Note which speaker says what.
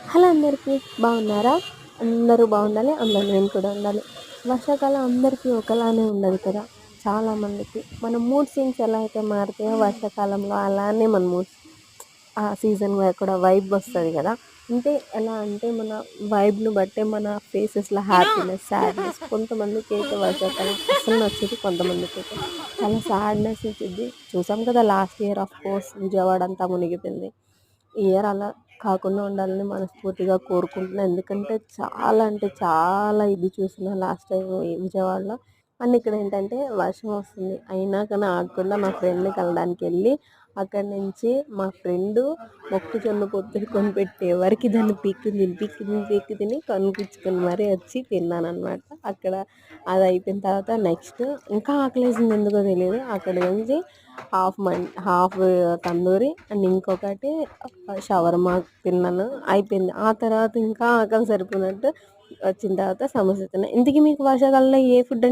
Speaker 1: Hello అందరికీ బాగున్నారా? అందరూ బాగుండాలి, అందులో నేను కూడా ఉండాలి. వర్షాకాలం అందరికీ ఒకలానే ఉండదు కదా. చాలామందికి మన మూడ్ స్వింగ్స్ ఎలా అయితే మారుతాయో వర్షాకాలంలో అలానే మన మూడ్ ఆ సీజన్ కూడా వైబ్ వస్తుంది కదా. అంటే ఎలా అంటే మన వైబ్ను బట్టే మన ఫేసెస్లో హ్యాపీనెస్, సాడ్నెస్. కొంతమందికి అయితే వర్షాకాలం అస్సలు నచ్చదు, కొంతమందికి అయితే చాలా సాడ్నెస్ ఇచ్చింది. చూసాం కదా last year of course Vijayawada అంతా మునిగిపోయింది. ఈ ఇయర్ అలా కాకుండా ఉండాలని మనస్ఫూర్తిగా కోరుకుంటున్నాను. ఎందుకంటే చాలా అంటే చాలా ఇది చూసిన లాస్ట్ టైం విజయవాడలో. అండ్ ఇక్కడ ఏంటంటే వర్షం వస్తుంది అయినా కానీ ఆగకుండా మా ఫ్రెండ్ని కలవడానికి వెళ్ళి అక్కడి నుంచి మా ఫ్రెండు మొక్కజొన్న పొత్తులు కొనిపెట్టే వరకు దాన్ని పీక్కి తిని కొనిపించుకొని మరీ వచ్చి తిన్నాను అనమాట. అక్కడ అది అయిపోయిన తర్వాత నెక్స్ట్ ఇంకా ఆకలేసింది ఎందుకో తెలియదు. అక్కడ నుంచి హాఫ్ తందూరి అండ్ ఇంకొకటి షవర్మా తిన్నాను, అయిపోయింది. ఆ తర్వాత ఇంకా ఆకలి సరిపోయినట్టు వచ్చిన తర్వాత సమోసా తిన్నాను. ఇంతకీ మీకు వర్షాకాలంలో ఏ ఫుడ్